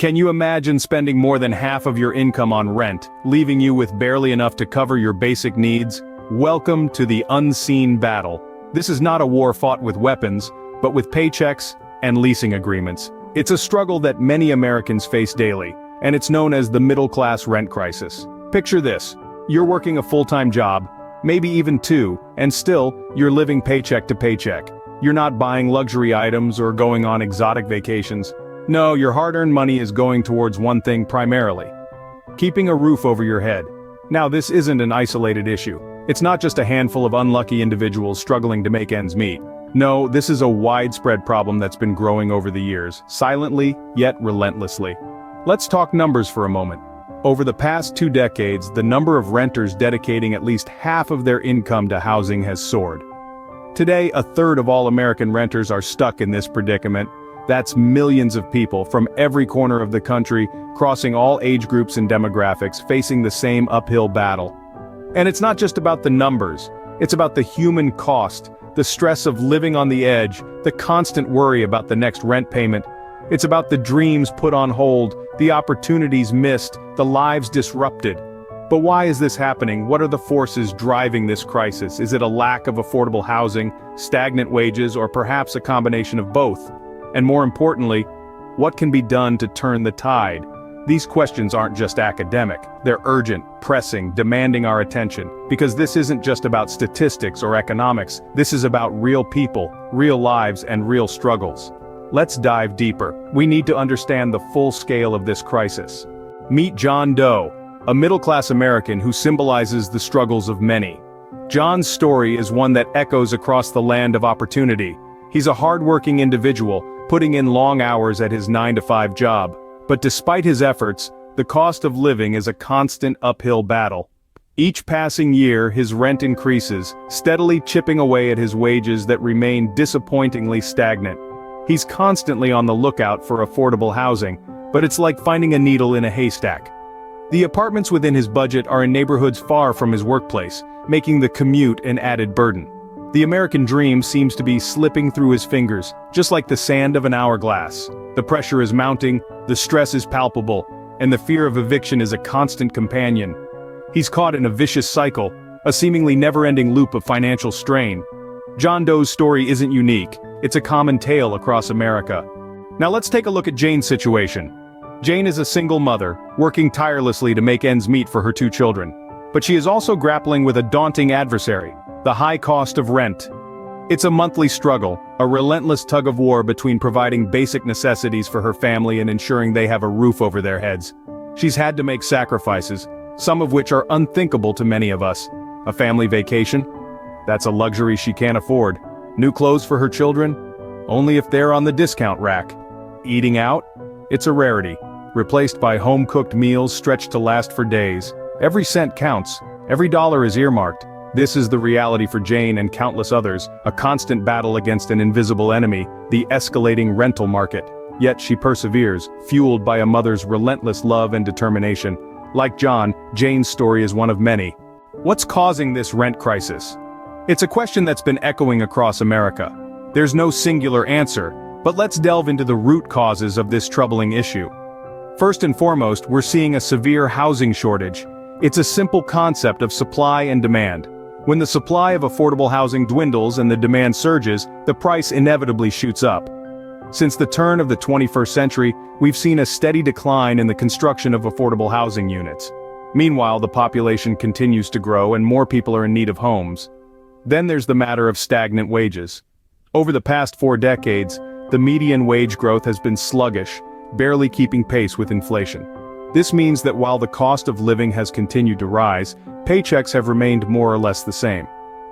Can you imagine spending more than half of your income on rent, leaving you with barely enough to cover your basic needs? Welcome to the unseen battle. This is not a war fought with weapons, but with paychecks and leasing agreements. It's a struggle that many Americans face daily, and it's known as the middle-class rent crisis. Picture this: you're working a full-time job, maybe even two, and still, you're living paycheck to paycheck. You're not buying luxury items or going on exotic vacations. No, your hard-earned money is going towards one thing primarily: keeping a roof over your head. Now, this isn't an isolated issue. It's not just a handful of unlucky individuals struggling to make ends meet. No, this is a widespread problem that's been growing over the years, silently, yet relentlessly. Let's talk numbers for a moment. Over the past 2 decades, the number of renters dedicating at least half of their income to housing has soared. Today, a third of all American renters are stuck in this predicament. That's millions of people from every corner of the country, crossing all age groups and demographics, facing the same uphill battle. And it's not just about the numbers, it's about the human cost, the stress of living on the edge, the constant worry about the next rent payment. It's about the dreams put on hold, the opportunities missed, the lives disrupted. But why is this happening? What are the forces driving this crisis? Is it a lack of affordable housing, stagnant wages, or perhaps a combination of both? And more importantly, what can be done to turn the tide? These questions aren't just academic, they're urgent, pressing, demanding our attention, because this isn't just about statistics or economics, this is about real people, real lives, and real struggles. Let's dive deeper. We need to understand the full scale of this crisis. Meet John Doe, a middle-class American who symbolizes the struggles of many. John's story is one that echoes across the land of opportunity. He's a hard-working individual, putting in long hours at his 9-to-5 job. But despite his efforts, the cost of living is a constant uphill battle. Each passing year, his rent increases, steadily chipping away at his wages that remain disappointingly stagnant. He's constantly on the lookout for affordable housing, but it's like finding a needle in a haystack. The apartments within his budget are in neighborhoods far from his workplace, making the commute an added burden. The American dream seems to be slipping through his fingers, just like the sand of an hourglass. The pressure is mounting, the stress is palpable, and the fear of eviction is a constant companion. He's caught in a vicious cycle, a seemingly never-ending loop of financial strain. John Doe's story isn't unique, it's a common tale across America. Now let's take a look at Jane's situation. Jane is a single mother, working tirelessly to make ends meet for her 2 children. But she is also grappling with a daunting adversary: the high cost of rent. It's a monthly struggle, a relentless tug-of-war between providing basic necessities for her family and ensuring they have a roof over their heads. She's had to make sacrifices, some of which are unthinkable to many of us. A family vacation? That's a luxury she can't afford. New clothes for her children? Only if they're on the discount rack. Eating out? It's a rarity, replaced by home-cooked meals stretched to last for days. Every cent counts, every dollar is earmarked. This is the reality for Jane and countless others, a constant battle against an invisible enemy, the escalating rental market. Yet she perseveres, fueled by a mother's relentless love and determination. Like John, Jane's story is one of many. What's causing this rent crisis? It's a question that's been echoing across America. There's no singular answer, but let's delve into the root causes of this troubling issue. First and foremost, we're seeing a severe housing shortage. It's a simple concept of supply and demand. When the supply of affordable housing dwindles and the demand surges, the price inevitably shoots up. Since the turn of the 21st century, we've seen a steady decline in the construction of affordable housing units. Meanwhile, the population continues to grow and more people are in need of homes. Then there's the matter of stagnant wages. Over the past 4 decades, the median wage growth has been sluggish, barely keeping pace with inflation. This means that while the cost of living has continued to rise, paychecks have remained more or less the same.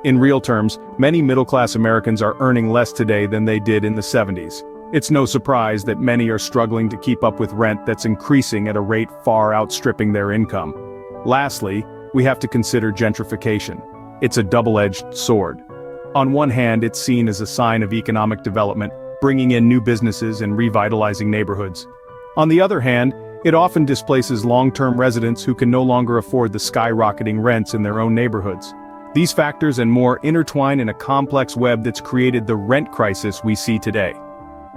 In real terms, many middle-class Americans are earning less today than they did in the 70s. It's no surprise that many are struggling to keep up with rent that's increasing at a rate far outstripping their income. Lastly, we have to consider gentrification. It's a double-edged sword. On one hand, it's seen as a sign of economic development, bringing in new businesses and revitalizing neighborhoods. On the other hand, it often displaces long-term residents who can no longer afford the skyrocketing rents in their own neighborhoods. These factors and more intertwine in a complex web that's created the rent crisis we see today.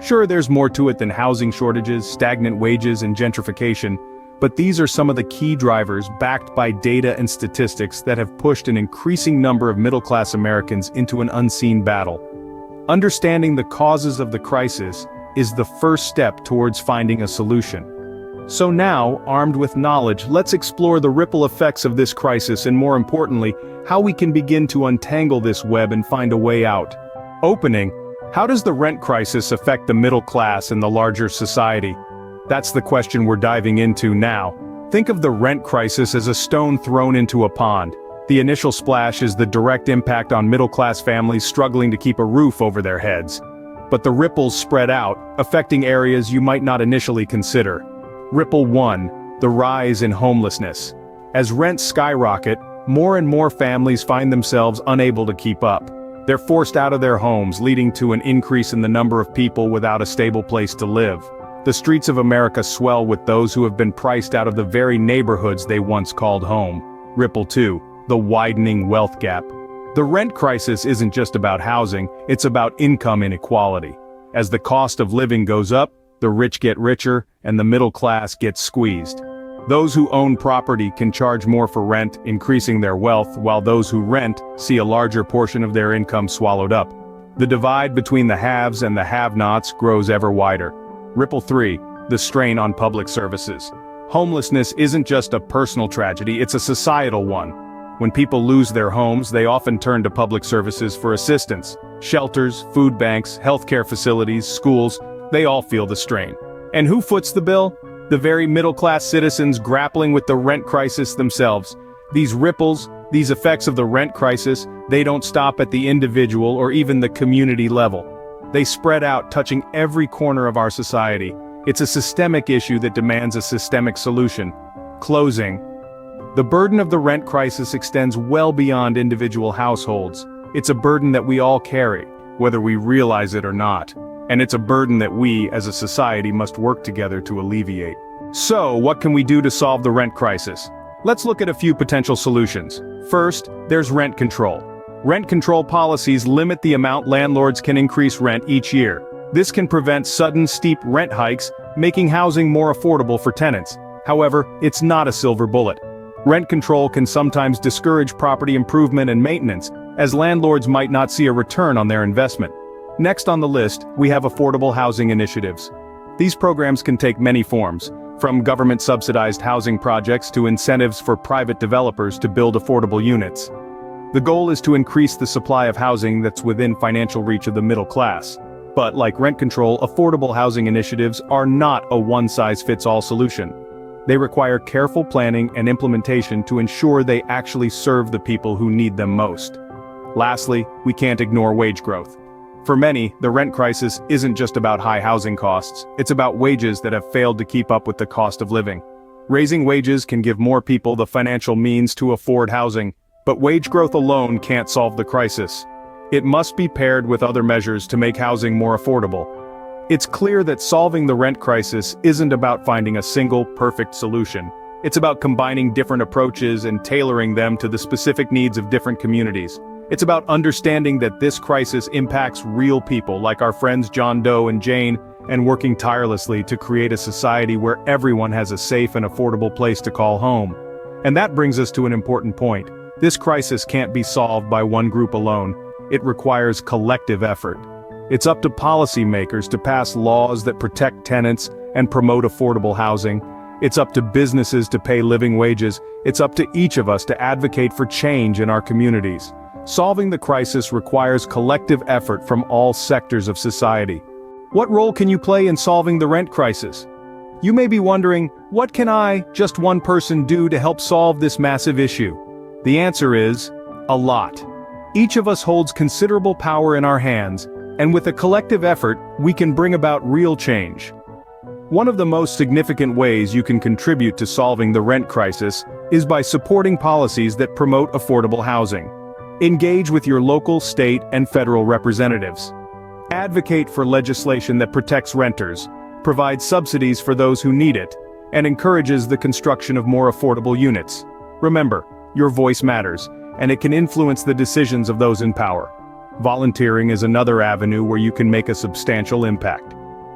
Sure, there's more to it than housing shortages, stagnant wages, and gentrification, but these are some of the key drivers backed by data and statistics that have pushed an increasing number of middle-class Americans into an unseen battle. Understanding the causes of the crisis is the first step towards finding a solution. So now, armed with knowledge, let's explore the ripple effects of this crisis and, more importantly, how we can begin to untangle this web and find a way out. Opening: how does the rent crisis affect the middle class and the larger society? That's the question we're diving into now. Think of the rent crisis as a stone thrown into a pond. The initial splash is the direct impact on middle-class families struggling to keep a roof over their heads. But the ripples spread out, affecting areas you might not initially consider. Ripple 1: the rise in homelessness. As rents skyrocket, more and more families find themselves unable to keep up. They're forced out of their homes, leading to an increase in the number of people without a stable place to live. The streets of America swell with those who have been priced out of the very neighborhoods they once called home. Ripple 2: the widening wealth gap. The rent crisis isn't just about housing, it's about income inequality. As the cost of living goes up, the rich get richer, and the middle class gets squeezed. Those who own property can charge more for rent, increasing their wealth, while those who rent see a larger portion of their income swallowed up. The divide between the haves and the have-nots grows ever wider. Ripple 3: the strain on public services. Homelessness isn't just a personal tragedy, it's a societal one. When people lose their homes, they often turn to public services for assistance. Shelters, food banks, healthcare facilities, schools, they all feel the strain. And who foots the bill? The very middle-class citizens grappling with the rent crisis themselves. These ripples, these effects of the rent crisis, they don't stop at the individual or even the community level. They spread out, touching every corner of our society. It's a systemic issue that demands a systemic solution. Closing: the burden of the rent crisis extends well beyond individual households. It's a burden that we all carry, whether we realize it or not. And it's a burden that we, as a society, must work together to alleviate. So, what can we do to solve the rent crisis? Let's look at a few potential solutions. First, there's rent control. Rent control policies limit the amount landlords can increase rent each year. This can prevent sudden, steep rent hikes, making housing more affordable for tenants. However, it's not a silver bullet. Rent control can sometimes discourage property improvement and maintenance, as landlords might not see a return on their investment. Next on the list, we have affordable housing initiatives. These programs can take many forms, from government-subsidized housing projects to incentives for private developers to build affordable units. The goal is to increase the supply of housing that's within financial reach of the middle class. But like rent control, affordable housing initiatives are not a one-size-fits-all solution. They require careful planning and implementation to ensure they actually serve the people who need them most. Lastly, we can't ignore wage growth. For many, the rent crisis isn't just about high housing costs, it's about wages that have failed to keep up with the cost of living. Raising wages can give more people the financial means to afford housing, but wage growth alone can't solve the crisis. It must be paired with other measures to make housing more affordable. It's clear that solving the rent crisis isn't about finding a single, perfect solution. It's about combining different approaches and tailoring them to the specific needs of different communities. It's about understanding that this crisis impacts real people like our friends John Doe and Jane, and working tirelessly to create a society where everyone has a safe and affordable place to call home. And that brings us to an important point. This crisis can't be solved by one group alone. It requires collective effort. It's up to policymakers to pass laws that protect tenants and promote affordable housing. It's up to businesses to pay living wages. It's up to each of us to advocate for change in our communities. Solving the crisis requires collective effort from all sectors of society. What role can you play in solving the rent crisis? You may be wondering, what can I, just one person, do to help solve this massive issue? The answer is, a lot. Each of us holds considerable power in our hands, and with a collective effort, we can bring about real change. One of the most significant ways you can contribute to solving the rent crisis is by supporting policies that promote affordable housing. Engage with your local, state, and federal representatives. Advocate for legislation that protects renters, provides subsidies for those who need it, and encourages the construction of more affordable units. Remember, your voice matters, and it can influence the decisions of those in power. Volunteering is another avenue where you can make a substantial impact.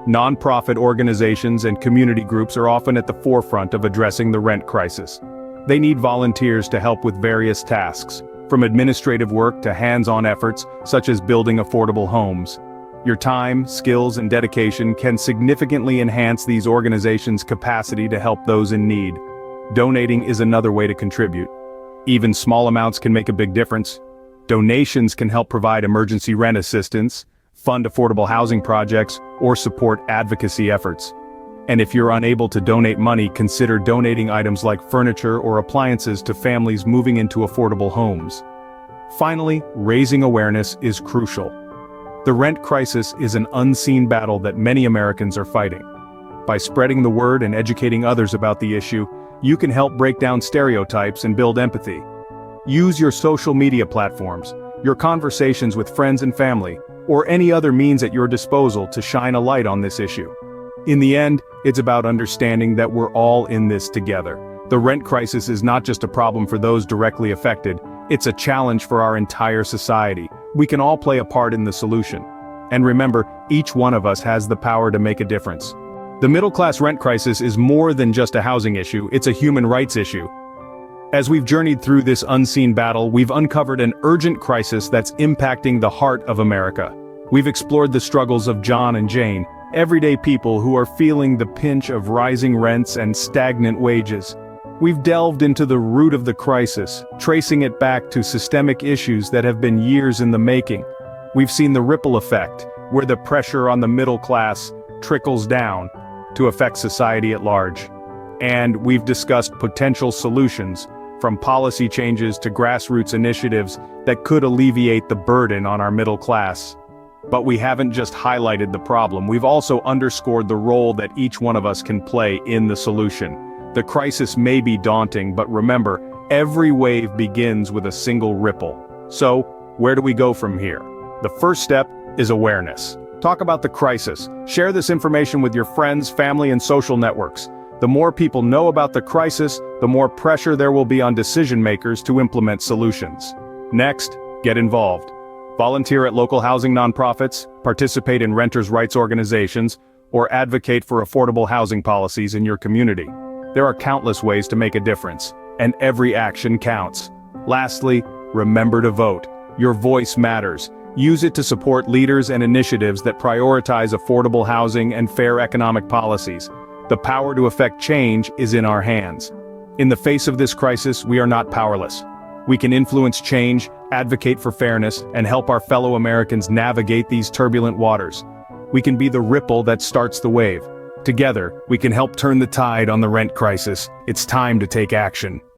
Nonprofit organizations and community groups are often at the forefront of addressing the rent crisis. They need volunteers to help with various tasks, from administrative work to hands-on efforts such as building affordable homes. Your time, skills, and dedication can significantly enhance these organizations' capacity to help those in need. Donating is another way to contribute. Even small amounts can make a big difference. Donations can help provide emergency rent assistance, fund affordable housing projects, or support advocacy efforts. And if you're unable to donate money, consider donating items like furniture or appliances to families moving into affordable homes. Finally, raising awareness is crucial. The rent crisis is an unseen battle that many Americans are fighting. By spreading the word and educating others about the issue, you can help break down stereotypes and build empathy. Use your social media platforms, your conversations with friends and family, or any other means at your disposal to shine a light on this issue. In the end, it's about understanding that we're all in this together. The rent crisis is not just a problem for those directly affected, it's a challenge for our entire society. We can all play a part in the solution. And remember, each one of us has the power to make a difference. The middle-class rent crisis is more than just a housing issue, it's a human rights issue. As we've journeyed through this unseen battle, we've uncovered an urgent crisis that's impacting the heart of America. We've explored the struggles of John and Jane, everyday people who are feeling the pinch of rising rents and stagnant wages. We've delved into the root of the crisis, tracing it back to systemic issues that have been years in the making. We've seen the ripple effect, where the pressure on the middle class trickles down to affect society at large. And we've discussed potential solutions, from policy changes to grassroots initiatives that could alleviate the burden on our middle class. But we haven't just highlighted the problem, we've also underscored the role that each one of us can play in the solution. The crisis may be daunting, but remember, every wave begins with a single ripple. So, where do we go from here? The first step is awareness. Talk about the crisis. Share this information with your friends, family, and social networks. The more people know about the crisis, the more pressure there will be on decision makers to implement solutions. Next, get involved. Volunteer at local housing nonprofits, participate in renters' rights organizations, or advocate for affordable housing policies in your community. There are countless ways to make a difference, and every action counts. Lastly, remember to vote. Your voice matters. Use it to support leaders and initiatives that prioritize affordable housing and fair economic policies. The power to affect change is in our hands. In the face of this crisis, we are not powerless. We can influence change, advocate for fairness, and help our fellow Americans navigate these turbulent waters. We can be the ripple that starts the wave. Together, we can help turn the tide on the rent crisis. It's time to take action.